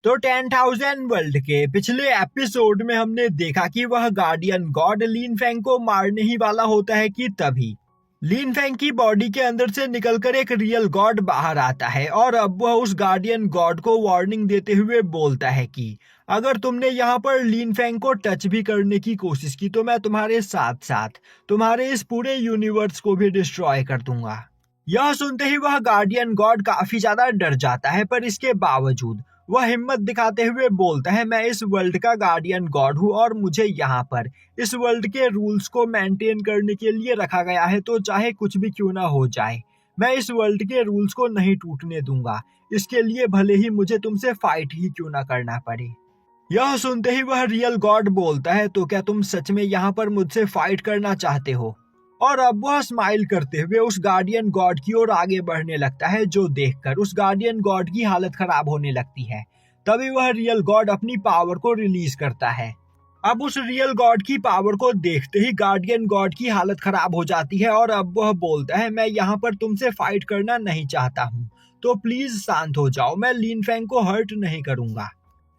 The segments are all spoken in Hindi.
तो 10,000 वर्ल्ड के पिछले एपिसोड में हमने देखा कि वह गार्डियन गॉड लिन फेंग को मारने ही वाला होता है कि तभी लिन फेंग की बॉडी के अंदर से निकलकर एक रियल गॉड बाहर आता है और अब वह उस गार्डियन गॉड को वार्निंग देते हुए बोलता है कि अगर तुमने यहाँ पर लिन फेंग को टच भी करने की कोशिश की तो मैं तुम्हारे साथ साथ तुम्हारे इस पूरे यूनिवर्स को भी डिस्ट्रॉय कर दूंगा। यह सुनते ही वह गार्डियन गॉड काफी ज्यादा डर जाता है, पर इसके बावजूद वह हिम्मत दिखाते हुए बोलता है मैं इस वर्ल्ड का गार्डियन गॉड हूँ और मुझे यहाँ पर इस वर्ल्ड के रूल्स को मेंटेन करने के लिए रखा गया है, तो चाहे कुछ भी क्यों ना हो जाए मैं इस वर्ल्ड के रूल्स को नहीं टूटने दूंगा, इसके लिए भले ही मुझे तुमसे फाइट ही क्यों ना करना पड़े। यह सुनते ही वह रियल गॉड बोलता है तो क्या तुम सच में यहाँ पर मुझसे फाइट करना चाहते हो? और अब वह स्माइल करते हुए उस गार्डियन गॉड की ओर आगे बढ़ने लगता है, जो देखकर उस गार्डियन गॉड की हालत खराब होने लगती है। तभी वह रियल गॉड अपनी पावर को रिलीज करता है। अब उस रियल गॉड की पावर को देखते ही गार्डियन गॉड की हालत खराब हो जाती है और अब वह बोलता है मैं यहाँ पर तुमसे फाइट करना नहीं चाहता हूँ, तो प्लीज शांत हो जाओ, मैं लिन फेंग को हर्ट नहीं करूंगा,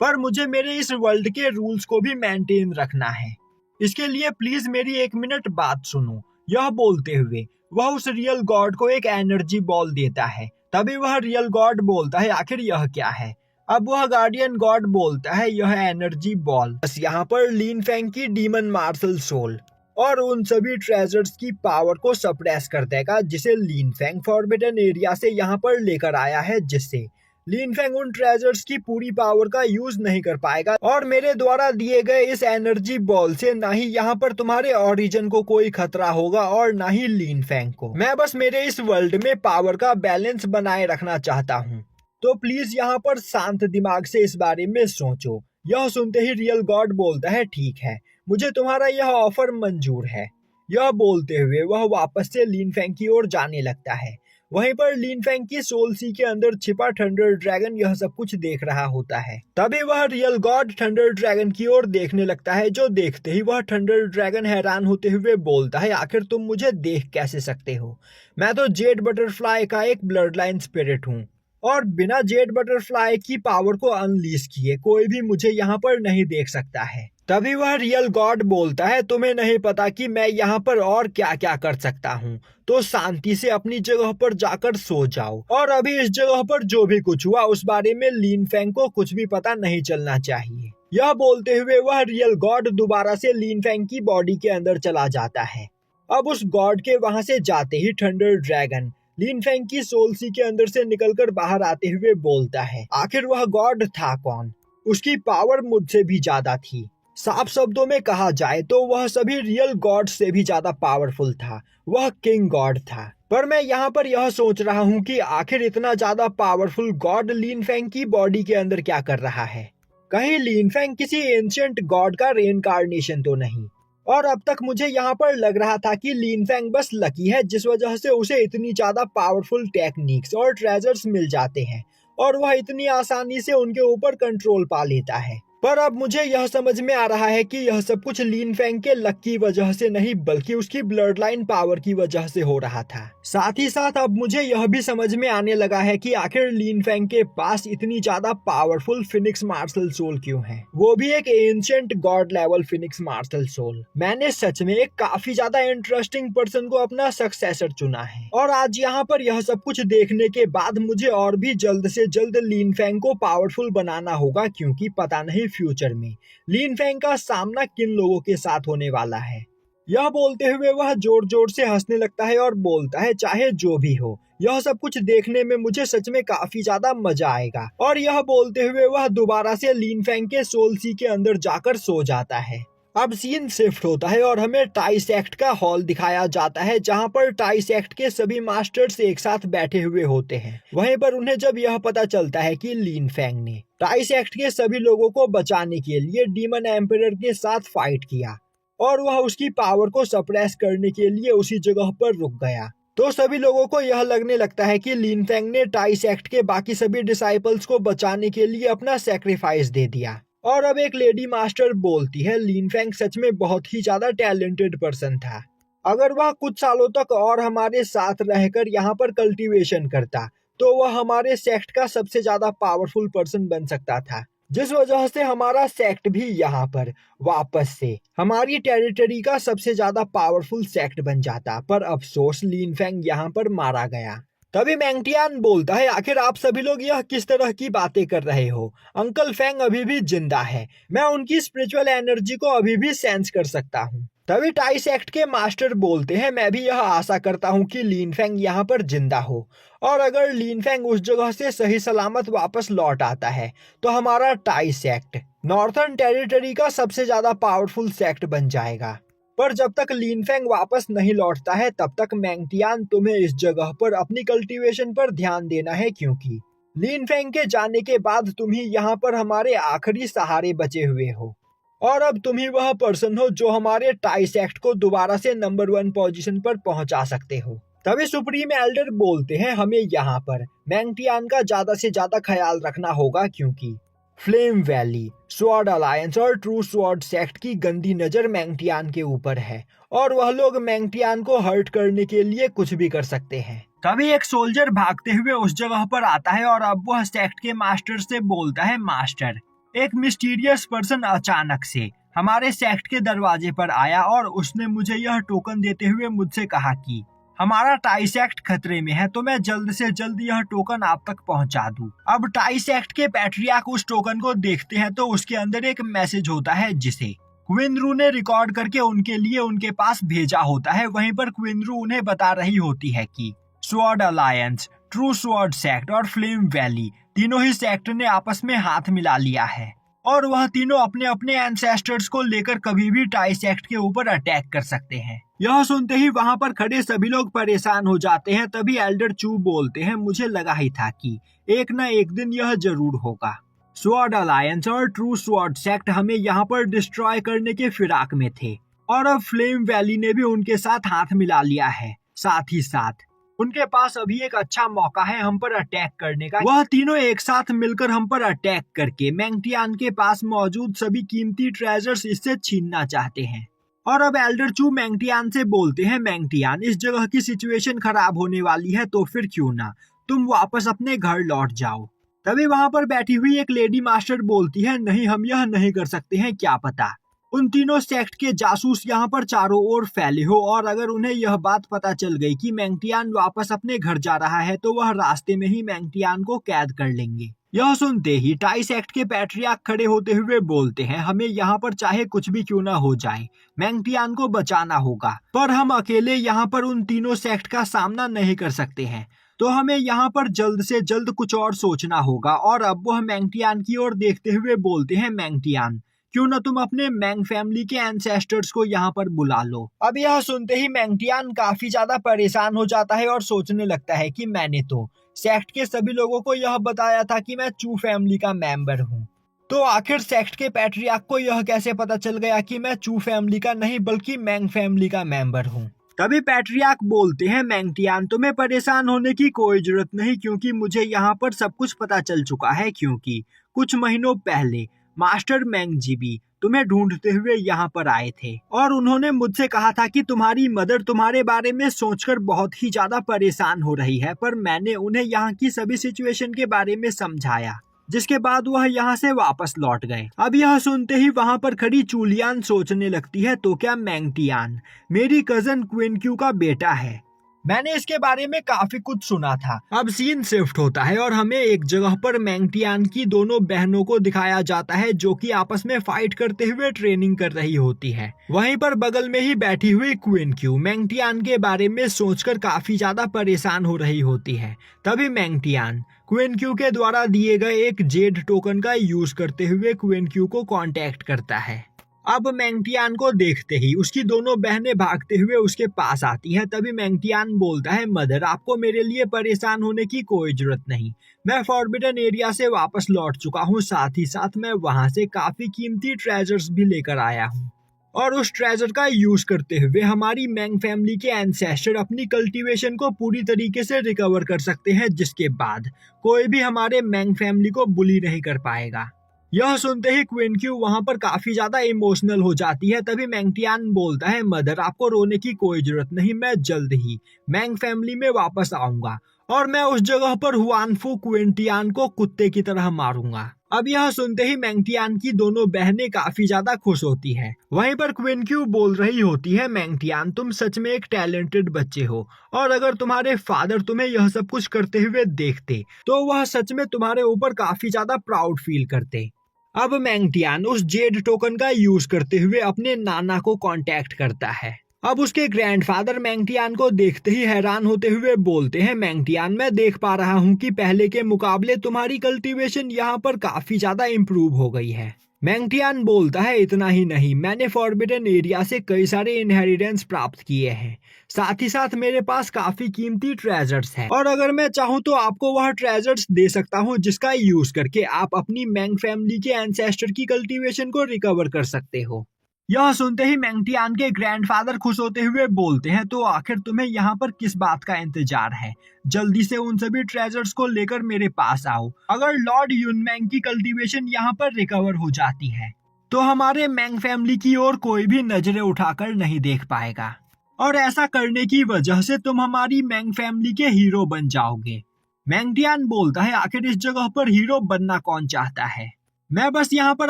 पर मुझे मेरे इस वर्ल्ड के रूल्स को भी मेंटेन रखना है, इसके लिए प्लीज मेरी 1 मिनट बात सुनो। यह बोलते हुए वह उस रियल गॉड को एक एनर्जी बॉल देता है। तभी वह रियल गॉड बोलता है आखिर यह क्या है? अब वह गार्डियन गॉड बोलता है यह एनर्जी बॉल बस यहाँ पर लिन फेंग की डीमन मार्शल सोल और उन सभी ट्रेजर्स की पावर को सप्रेस कर देगा, जिसे लिन फेंग फॉरबिडन एरिया से यहाँ पर लेकर आया है, जिससे लिन फेंग उन ट्रेजर्स की पूरी पावर का यूज नहीं कर पाएगा और मेरे द्वारा दिए गए इस एनर्जी बॉल से ना ही यहाँ पर तुम्हारे ओरिजिन को कोई खतरा होगा और ना ही लिन फेंग को। मैं बस मेरे इस वर्ल्ड में पावर का बैलेंस बनाए रखना चाहता हूँ, तो प्लीज यहाँ पर शांत दिमाग से इस बारे में सोचो। यह सुनते ही रियल गॉड बोलता है ठीक है, मुझे तुम्हारा यह ऑफर मंजूर है। यह बोलते हुए वह वापस से लिन फेंग की ओर जाने लगता है। वहीं पर लिन फेंग की सोल सी के अंदर छिपा थंडर ड्रैगन यह सब कुछ देख रहा होता है। तभी वह रियल गॉड थंडर ड्रैगन की ओर देखने लगता है, जो देखते ही वह थंडर ड्रैगन हैरान होते हुए बोलता है आखिर तुम मुझे देख कैसे सकते हो? मैं तो जेड बटरफ्लाई का एक ब्लड लाइन स्पिरिट हूँ और बिना जेड बटरफ्लाई की पावर को अनलीश किए कोई भी मुझे यहाँ पर नहीं देख सकता है। तभी वह रियल गॉड बोलता है तुम्हें नहीं पता कि मैं यहाँ पर और क्या क्या कर सकता हूँ, तो शांति से अपनी जगह पर जाकर सो जाओ और अभी इस जगह पर जो भी कुछ हुआ उस बारे में लिन फेंग को कुछ भी पता नहीं चलना चाहिए। यह बोलते हुए वह रियल गॉड दोबारा से लिन फेंग की बॉडी के अंदर चला जाता है। अब उस गॉड के वहां से जाते ही थंडर ड्रैगन लिन फेंग की सोल सी के अंदर से निकलकर बाहर आते हुए बोलता है आखिर वह गॉड था कौन? उसकी पावर मुझसे भी ज्यादा थी। साफ शब्दों में कहा जाए तो वह सभी रियल गॉड से भी ज्यादा पावरफुल था। वह किंग गॉड था। पर मैं यहाँ पर यह सोच रहा हूँ कि आखिर इतना ज्यादा पावरफुल गॉड लिन फेंग की बॉडी के अंदर क्या कर रहा है? कहीं लिन फेंग किसी एंशिएंट गॉड का रेइनकार्नेशन तो नहीं? और अब तक मुझे यहाँ पर लग रहा था कि लिन फेंग बस लकी है, जिस वजह से उसे इतनी ज्यादा पावरफुल टेक्निक्स और ट्रेजर्स मिल जाते हैं और वह इतनी आसानी से उनके ऊपर कंट्रोल पा लेता है। पर अब मुझे यह समझ में आ रहा है कि यह सब कुछ लिन फेंग के लक की वजह से नहीं बल्कि उसकी ब्लड लाइन पावर की वजह से हो रहा था। साथ ही साथ अब मुझे यह भी समझ में आने लगा है कि आखिर लिन फेंग के पास इतनी ज्यादा पावरफुल फिनिक्स मार्शल सोल क्यों है, वो भी एक ancient god level phoenix martial soul. मैंने सच में एक काफी ज्यादा इंटरेस्टिंग पर्सन को अपना सक्सेसर चुना है और आज यहाँ पर यह सब कुछ देखने के बाद मुझे और भी जल्द से जल्द लिन फेंग को पावरफुल बनाना होगा, क्योंकि पता नहीं फ्यूचर में लिन फेंग का सामना किन लोगों के साथ होने वाला है। यह बोलते हुए वह जोर जोर से हंसने लगता है और बोलता है चाहे जो भी हो यह सब कुछ देखने में मुझे सच में काफी ज्यादा मजा आएगा। और यह बोलते हुए वह दोबारा से लिन फेंग के सोल सी के अंदर जाकर सो जाता है। अब सीन शिफ्ट होता है और हमें टाई सेक्ट का हॉल दिखाया जाता है, जहां पर टाई सेक्ट के सभी मास्टर्स एक साथ बैठे हुए होते हैं। वहीं पर उन्हें जब यह पता चलता है कि लिन फेंग ने टाई सेक्ट के सभी लोगों को बचाने के लिए डीमन एम्परर के साथ फाइट किया और वह उसकी पावर को सप्रेस करने के लिए उसी जगह पर रुक गया, तो सभी लोगों को यह लगने लगता है कि लिन फेंग ने टाई सेक्ट के बाकी सभी डिसाइपल्स को बचाने के लिए अपना सैक्रिफाइस दे दिया। और अब एक लेडी मास्टर बोलती है लिन फेंग सच में बहुत ही ज्यादा टैलेंटेड पर्सन था। अगर वह कुछ सालों तक और हमारे साथ रहकर यहाँ पर कल्टीवेशन करता तो वह हमारे सेक्ट का सबसे ज्यादा पावरफुल पर्सन बन सकता था। जिस वजह से हमारा सेक्ट भी यहाँ पर वापस से हमारी टेरिटरी का सबसे ज्यादा पावरफुल सेक्ट बन जाता। पर अफसोस लीन फेंग यहाँ पर मारा गया। तभी मैंगटियान बोलता है, आखिर आप सभी लोग यह किस तरह की बातें कर रहे हो? अंकल फेंग अभी भी जिंदा है, मैं उनकी स्पिरिचुअल एनर्जी को अभी भी सेंस कर सकता हूँ। तभी टाई सेक्ट के मास्टर बोलते हैं, मैं भी यह आशा करता हूँ कि लीन फेंग यहाँ पर जिंदा हो, और अगर लीन फेंग उस जगह से सही सलामत वापस लौट आता है तो हमारा टाई सेक्ट नॉर्थर्न टेरिटरी का सबसे ज्यादा पावरफुल सेक्ट बन जाएगा। पर जब तक लीन फेंग वापस नहीं लौटता है तब तक मैंगटियान तुम्हें इस जगह पर अपनी कल्टीवेशन पर ध्यान देना है, क्योंकि लीन फेंग के जाने के बाद तुम ही यहाँ पर हमारे आखिरी सहारे बचे हुए हो, और अब तुम ही वह पर्सन हो जो हमारे टाई सेक्ट को दोबारा से नंबर 1 पोजीशन पर पहुंचा सकते हो। तभी सुप्रीम एल्डर बोलते हैं, हमें यहाँ पर मैंगटियान का ज्यादा से ज्यादा ख्याल रखना होगा, क्योंकि फ्लेम वैली, स्वॉर्ड अलायंस और ट्रू स्वॉर्ड सेक्ट की गंदी नजर मैंगटियान के ऊपर है, और वह लोग मैंगटियान को हर्ट करने के लिए कुछ भी कर सकते हैं। तभी एक सोल्जर भागते हुए उस जगह पर आता है और अब वह सेक्ट के मास्टर से बोलता है, मास्टर, एक मिस्टीरियस पर्सन अचानक से हमारे सेक्ट के दरवाजे पर आया और उसने मुझे यह टोकन देते हुए मुझसे कहा कि हमारा टाई सेक्ट खतरे में है, तो मैं जल्द से जल्द यह टोकन आप तक पहुंचा दूं। अब टाई सेक्ट के पैट्रियार्क उस टोकन को देखते हैं तो उसके अंदर एक मैसेज होता है जिसे क्विनरू ने रिकॉर्ड करके उनके लिए उनके पास भेजा होता है। वहीं पर क्विनरू उन्हें बता रही होती है कि sword alliance, true sword sect और फ्लेम वैली तीनों ही सेक्ट ने आपस में हाथ मिला लिया है, और वह तीनों अपने अपने एंसेस्टर्स को लेकर कभी भी टाई सेक्ट के ऊपर अटैक कर सकते हैं। यह सुनते ही वहां पर खड़े सभी लोग परेशान हो जाते हैं। तभी एल्डर चू बोलते हैं, मुझे लगा ही था कि एक न एक दिन यह जरूर होगा। स्वॉर्ड अलायंस और ट्रू स्वॉर्ड सेक्ट हमें यहाँ पर डिस्ट्रॉय करने के फिराक में थे, और अब फ्लेम वैली ने भी उनके साथ हाथ मिला लिया है। साथ ही साथ उनके पास अभी एक अच्छा मौका है हम पर अटैक करने का। वह तीनों एक साथ मिलकर हम पर अटैक करके मैंगटियान के पास मौजूद सभी कीमती ट्रेजर्स इससे छीनना चाहते हैं। और अब एल्डर चू मैंगटियान से बोलते हैं, मैंगटियान, इस जगह की सिचुएशन खराब होने वाली है, तो फिर क्यों ना तुम वापस अपने घर लौट जाओ। तभी वहां पर बैठी हुई एक लेडी मास्टर बोलती है, नहीं, हम यह नहीं कर सकते हैं, क्या पता उन तीनों सेक्ट के जासूस यहाँ पर चारों ओर फैले हो, और अगर उन्हें यह बात पता चल गई कि मैंगटियान वापस अपने घर जा रहा है तो वह रास्ते में ही मैंगटियान को कैद कर लेंगे। यह सुनते ही टाई सेक्ट के पैट्रियार्क खड़े होते हुए बोलते हैं, हमें यहाँ पर चाहे कुछ भी क्यों ना हो जाए, मैंगटियान को बचाना होगा, पर हम अकेले यहाँ पर उन तीनों सेक्ट का सामना नहीं कर सकते हैं, तो हमें यहाँ पर जल्द से जल्द कुछ और सोचना होगा। और अब वह मैंगटियान की ओर देखते हुए बोलते हैं, मैंगटियान, क्यों ना तुम अपने मैंग फैमिली के एंसेस्टर्स को यहाँ पर बुला लो। अब यह सुनते ही मैंगटियान काफी ज्यादा परेशान हो जाता है और सोचने लगता है कि मैंने तो सेक्ट के सभी लोगों को यह बताया था कि मैं चू फैमिली का मेंबर हूँ, तो आखिर सेक्ट के पैट्रियार्क को यह कैसे पता चल गया कि मैं चू फैमिली का नहीं बल्कि मैंग फैमिली का मेंबर हूँ। तभी पैट्रियार्क बोलते हैं, मैंगटियान, तुम्हें परेशान होने की कोई जरूरत नहीं, क्योंकि मुझे यहाँ पर सब कुछ पता चल चुका है, क्योंकि कुछ महीनों पहले मास्टर मैंगजीबी तुम्हें ढूंढते हुए यहाँ पर आए थे, और उन्होंने मुझसे कहा था कि तुम्हारी मदर तुम्हारे बारे में सोचकर बहुत ही ज्यादा परेशान हो रही है, पर मैंने उन्हें यहाँ की सभी सिचुएशन के बारे में समझाया, जिसके बाद वह यहाँ से वापस लौट गए। अब यह सुनते ही वहाँ पर खड़ी चूलियान सोचने लगती है, तो क्या मैंगटियान मेरी कजन क्विनक्यू का बेटा है? मैंने इसके बारे में काफी कुछ सुना था। अब सीन शिफ्ट होता है और हमें एक जगह पर मैंगटियान की दोनों बहनों को दिखाया जाता है जो कि आपस में फाइट करते हुए ट्रेनिंग कर रही होती है। वहीं पर बगल में ही बैठी हुई क्विनक्यू मैंगटियान के बारे में सोचकर काफी ज्यादा परेशान हो रही होती है। तभी मैंगटियान क्विनक्यू के द्वारा दिए गए एक जेड टोकन का यूज करते हुए क्विनक्यू को कांटेक्ट करता है। अब मैंगटियान को देखते ही उसकी दोनों बहनें भागते हुए उसके पास आती हैं। तभी मैंगटियान बोलता है, मदर, आपको मेरे लिए परेशान होने की कोई जरूरत नहीं, मैं फॉरबिडन एरिया से वापस लौट चुका हूँ, साथ ही साथ मैं वहाँ से काफी कीमती ट्रेजर्स भी लेकर आया हूँ, और उस ट्रेजर का यूज करते हुए हमारी मैंग फैमिली के एंसेस्टर अपनी कल्टीवेशन को पूरी तरीके से रिकवर कर सकते हैं, जिसके बाद कोई भी हमारे मैंग फैमिली को बुली नहीं कर पाएगा। यह सुनते ही क्विनक्यू वहां पर काफी ज्यादा इमोशनल हो जाती है। तभी मैंगटियान बोलता है, मदर, आपको रोने की कोई जरूरत नहीं, मैं जल्द ही मैंग फैमिली में वापस आऊंगा और मैं उस जगह पर हुआनफू क्विंटियान को कुत्ते की तरह मारूंगा। अब यह सुनते ही मैंगटियान की दोनों बहनें काफी ज्यादा खुश होती है। वहीं पर क्वीन क्यू बोल रही होती है, मैंगटियान तुम सच में एक टैलेंटेड बच्चे हो और अगर तुम्हारे फादर तुम्हें यह सब कुछ करते हुए देखते तो वह सच में तुम्हारे ऊपर काफी ज्यादा प्राउड फील करते। अब मैंगटियान उस जेड टोकन का यूज करते हुए अपने नाना को कांटेक्ट करता है। अब उसके ग्रैंडफादर मैंगटियान को देखते ही हैरान होते हुए बोलते हैं, मैंगटियान मैं देख पा रहा हूँ कि पहले के मुकाबले तुम्हारी कल्टीवेशन यहाँ पर काफी ज्यादा इम्प्रूव हो गई है। मैंगटियान बोलता है, इतना ही नहीं, मैंने फॉरबिडन एरिया से कई सारे इनहेरिटेंस प्राप्त किए हैं, साथ ही साथ मेरे पास काफी कीमती ट्रेजर्स हैं और अगर मैं चाहूँ तो आपको वह ट्रेजर्स दे सकता हूँ जिसका यूज करके आप अपनी मैंग फैमिली के एंसेस्टर की कल्टीवेशन को रिकवर कर सकते हो। यह सुनते ही मैंगटियान के ग्रैंडफादर खुश होते हुए बोलते हैं, तो आखिर तुम्हें यहाँ पर किस बात का इंतजार है, जल्दी से उन सभी ट्रेजर्स को लेकर मेरे पास आओ। अगर लॉर्ड यूनमैंग की कल्टीवेशन यहाँ पर रिकवर हो जाती है तो हमारे मैंग फैमिली की ओर कोई भी नजरें उठाकर नहीं देख पाएगा और ऐसा करने की वजह से तुम हमारी मैंग फैमिली के हीरो बन जाओगे। मैंगटियान बोलता है, आखिर इस जगह पर हीरो बनना कौन चाहता है, मैं बस यहाँ पर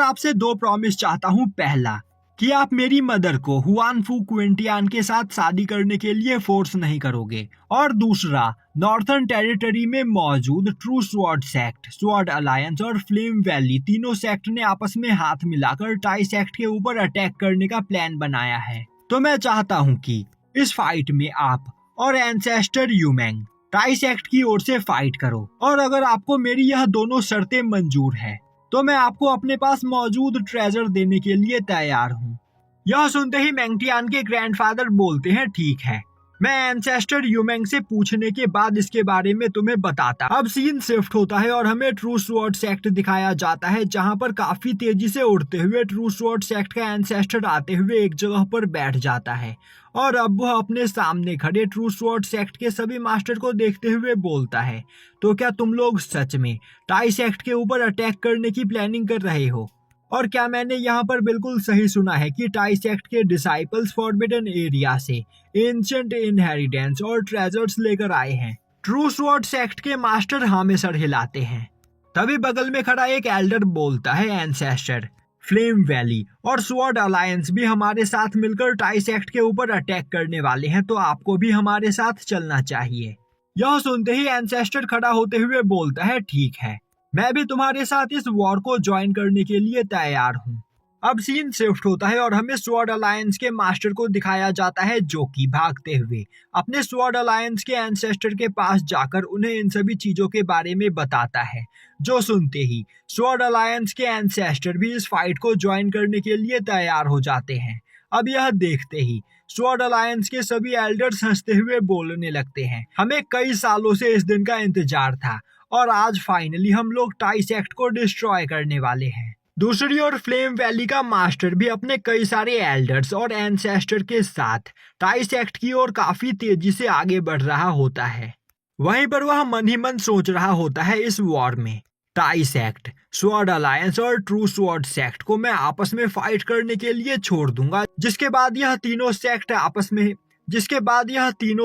आपसे 2 प्रॉमिस चाहता हूँ। पहला, कि आप मेरी मदर को हुआन फू क्विंटियान के साथ शादी करने के लिए फोर्स नहीं करोगे और दूसरा, नॉर्थर्न टेरिटरी में मौजूद true sword sect, sword alliance और फ्लेम वैली तीनों सेक्ट ने आपस में हाथ मिलाकर टाई सेक्ट के ऊपर अटैक करने का प्लान बनाया है। तो मैं चाहता हूँ कि इस फाइट में आप और एंसेस्टर यूमैंग टाई सेक्ट की ओर से फाइट करो और अगर आपको मेरी यह दोनों शर्तें मंजूर है तो मैं आपको अपने पास मौजूद ट्रेजर देने के लिए तैयार हूँ। यह सुनते ही मैंगटियान के ग्रैंडफादर बोलते हैं, ठीक है, मैं एंसेस्टर यूमैंग से पूछने के बाद इसके बारे में तुम्हें बताता। अब सीन शिफ्ट होता है और हमें ट्रू स्वॉर्ड सेक्ट दिखाया जाता है, जहां पर काफी तेजी से उड़ते हुए ट्रू स्वॉर्ड सेक्ट का एंसेस्टर आते हुए एक जगह पर बैठ जाता है और अब वह अपने सामने खड़े ट्रू स्वॉर्ड सेक्ट के सभी मास्टर को देखते हुए बोलता है, तो क्या तुम लोग सच में टाई सेक्ट के ऊपर अटैक करने की प्लानिंग कर रहे हो? और क्या मैंने यहाँ पर बिल्कुल सही सुना है कि टाई सेक्ट के डिसाइपल्स फॉरबिडन एरिया से एंशिएंट इनहेरिटेंस और ट्रेजर्स लेकर आए हैं? ट्रू स्वॉर्ड सेक्ट के मास्टर हाँ सर हिलाते हैं। तभी बगल में खड़ा एक एल्डर बोलता है, एंसेस्टर, फ्लेम वैली और स्वॉर्ड अलायंस भी हमारे साथ मिलकर टाई सेक्ट के ऊपर अटैक करने वाले हैं, तो आपको भी हमारे साथ चलना चाहिए। यह सुनते ही एंसेस्टर खड़ा होते हुए बोलता है, ठीक है, मैं भी तुम्हारे साथ इस वॉर को ज्वाइन करने के लिए तैयार हूँ। अब सीन शिफ्ट होता है और हमें स्वॉर्ड अलायंस के मास्टर को दिखाया जाता है, जो कि भागते हुए अपने स्वॉर्ड अलायंस के एंसेस्टर के पास जाकर उन्हें इन सभी चीजों के बारे में बताता है, जो सुनते ही स्वॉर्ड अलायंस के एंसेस्टर भी इस फाइट को ज्वाइन करने के लिए तैयार हो जाते हैं। अब यह देखते ही स्वॉर्ड अलायंस के सभी एल्डर्स हंसते हुए बोलने लगते हैं, हमें कई सालों से इस दिन का इंतजार था और आज फाइनली हम लोग टाई सेक्ट को डिस्ट्रॉय करने वाले हैं। दूसरी ओर फ्लेम वैली का मास्टर भी अपने कई सारे एल्डर्स और एंसेस्टर के साथ टाई सेक्ट की ओर काफी तेजी से आगे बढ़ रहा होता है। वहीं पर वह मन ही मन सोच रहा होता है, इस वॉर में टाई सेक्ट, स्वॉर्ड अलायंस और ट्रू स्वॉर्ड सेक्ट को मैं आपस में फाइट करने के लिए छोड़ दूंगा, जिसके बाद यह तीनों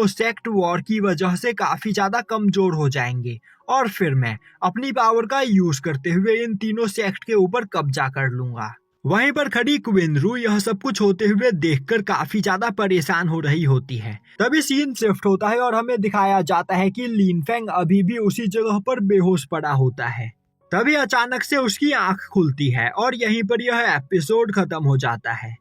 सेक्ट वॉर की वजह से काफी ज्यादा कमजोर हो जाएंगे और फिर मैं अपनी पावर का यूज करते हुए इन तीनों सेक्ट के ऊपर कब्जा कर लूंगा। वहीं पर खड़ी क्विनरू यह सब कुछ होते हुए देखकर काफी ज्यादा परेशान हो रही होती है। तभी सीन शिफ्ट होता है और हमें दिखाया जाता है कि लिनफेंग अभी भी उसी जगह पर बेहोश पड़ा होता है। तभी अचानक से उसकी आंख खुलती है और यहीं पर यह एपिसोड खत्म हो जाता है।